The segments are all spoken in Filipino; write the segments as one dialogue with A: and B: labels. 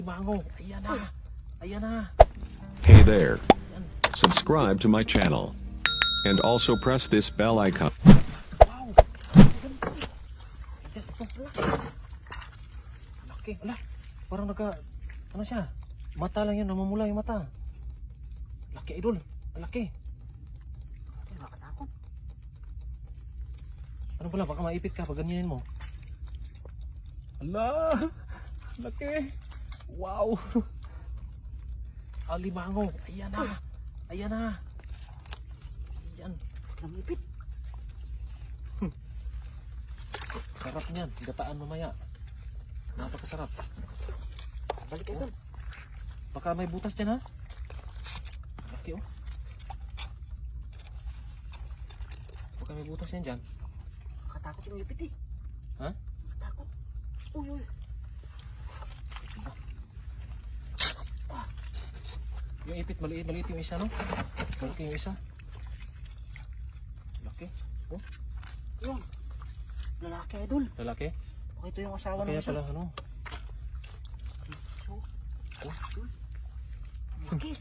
A: Bango, ayan na. Ayan na.
B: Hey there. Subscribe to my channel. And also press this bell icon.
A: Wow. Ayan, ito. Laki. Ala. Parang ano siya? Mata lang yan, namumula yung mata. Laki, idol. Laki.
C: Nakakatakot.
A: Ano pala, baka maipit ka pag ganyanin mo. Ala. Laki. Wow. Alimango. Ayan na. Ayan na. Ayan.
C: Namipit.
A: Sarap niyan. Gataan mamaya. Napakasarap.
C: Balik kayo doon.
A: Baka may butas dyan ha. Laki oh. Baka may butas yan dyan.
C: Nakakatakot yung lipit eh.
A: Ha?
C: Takot. Uy, uy.
A: Yung ipit maliit yung isa no? Malaki yung isa. Laki. Oh,
C: Yun. Lalaki idol.
A: lalaki.
C: Okay, ito yung asawa ng
A: Kaya
C: isa.
A: pala ano?
C: So,
A: Oh,
C: laki.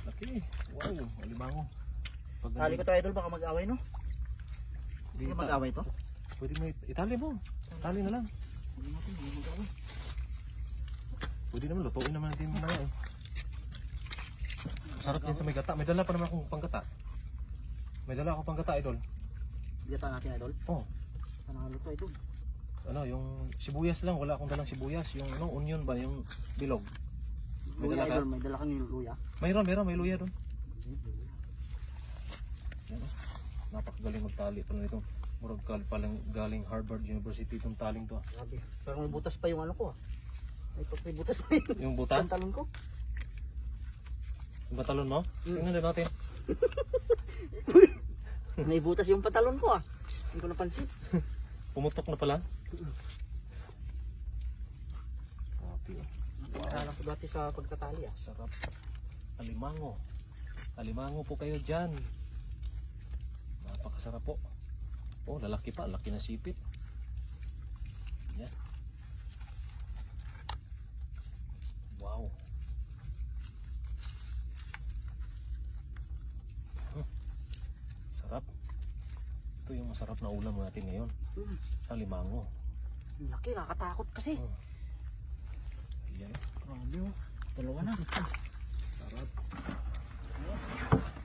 A: laki. Wow, alimango. Pag
C: Tali ko to idol, baka mag-away no?
A: Di,
C: Hindi mag-away to?
A: pwede mo itali mo. Tali na lang.
C: Hindi natin, hindi mag-away.
A: Pwede naman lutuin naman natin mamaya eh. Sarap yan sa may gata. May dala pa naman akong panggata. May dala akong panggata idol.
C: Gata natin idol.
A: Oh,
C: Sana nga luto idol.
A: ano yung sibuyas lang. Wala akong dalang sibuyas. Yung ano, onion ba? Yung bilog. May
C: Luya
A: dala ka?
C: idol, may dala kang luya.
A: Mayroon. May luya doon. Yan, oh. Napakagaling magtali pala nito. Murag palang galing Harvard University itong taling to.
C: Grabe. Pero may butas pa yung ano ko ah. May butas pa yung
A: Yung butas?
C: pantalon ko.
A: Yung batalon mo? Tingnan din natin.
C: May butas yung pantalon ko ah. Hindi ko napansin.
A: Pumutok na pala. Grabe.
C: Nakalang ko dati sa pagtatali ah.
A: Sarap. Alimango. Alimango po kayo dyan. Napakasarap po. Oh, lalaki pa. Laki na sipit. Yan. Wow. Sarap. Ito yung masarap na ulam natin ngayon. Alimango.
C: Ang laki, nakakatakot kasi.
A: Oh. Yan.
C: Grabe oh. Dalawa na.
A: Sarap.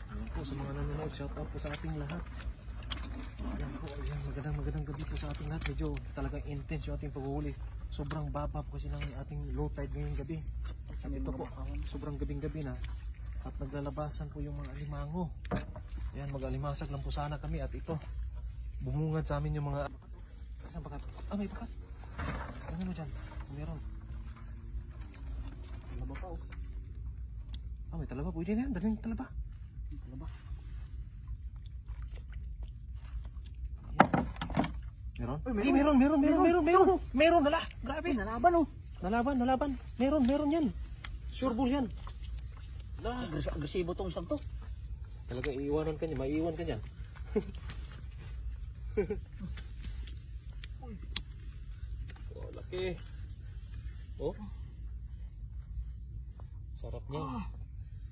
A: Ayan po sa mga nanonood, shout out po sa ating lahat. Ayan po, ayan, magandang gabi po sa ating lahat. Medyo talagang intense yung ating paghuhuli. Sobrang baba po kasi ng ating low tide ngayong gabi. At ito po, sobrang gabing-gabi na. At naglalabasan po yung mga alimango. Ayan, mag-alimasag lang po sana kami. At ito, bumungad sa amin yung mga... Saan bakat? Ah, may bakat. Ano mo dyan? Meron.
C: Talaba pa oh.
A: Ah, may talaba. Pwede na yan. Daling talaba.
C: Talaba.
A: Meron?
C: Uy,
A: Ay, meron. Meron, nala. Grabe.
C: Nalaban oh.
A: Nalaban. Meron yan. Sure bull yan.
C: Agresibo tong isang to.
A: Talaga iiwanan ka niya, maiiwan ka niyan. Oh, laki. Oh. Sarap niya.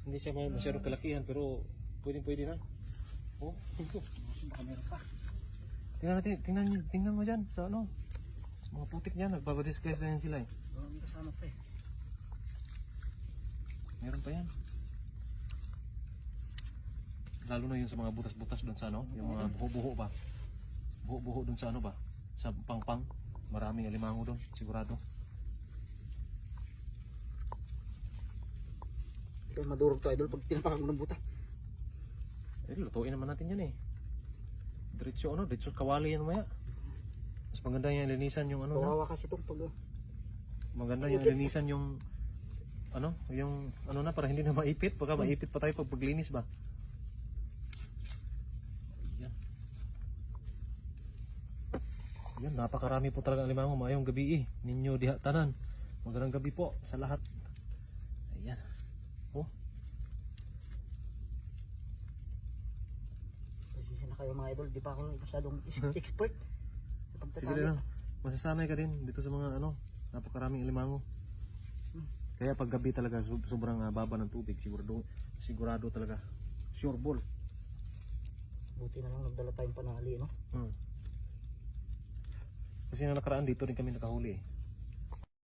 A: Hindi siya masyadong kalakihan pero pwede na. Oh.
C: Baka meron pa.
A: Tingnan mo diyan sa ano. Sa mga putik niyan, nagbabadisguise na yan sila eh.
C: May kasama pa eh.
A: Meron pa yan. Lalo na yung sa mga butas-butas doon sa ano, yung mga buho-buho ba. Buho-buho doon sa ano ba? Sa pangpang. Maraming alimango doon, sigurado.
C: Kaya madurog to idol pag tinapakan mo ng buta.
A: Eh, lutuin naman natin yan eh. Diretso kawali yan maya. Mas maganda yung linisan yung ano na.
C: Kawawa kasi itong pag...
A: Maganda yung linisan yung ano na para hindi na maipit. Baka maipit pa tayo pag paglinis ba. Yan, napakarami po talaga alimango. Mayong gabi eh. Ninyo diha tanan. Magandang gabi po sa lahat. Ayan. Oh.
C: Pasensya na kayo mga idol, di pa ako masyadong expert sa
A: Sige
C: pagtatali.
A: lang. Masasanay ka din dito sa mga ano, napakaraming alimango. Kaya pag gabi talaga sobrang baba ng tubig, sigurado talaga. Sure ball.
C: Buti na lang nagdala tayong panali, no?
A: Kasi na nakaraan dito rin kami nakahuli eh.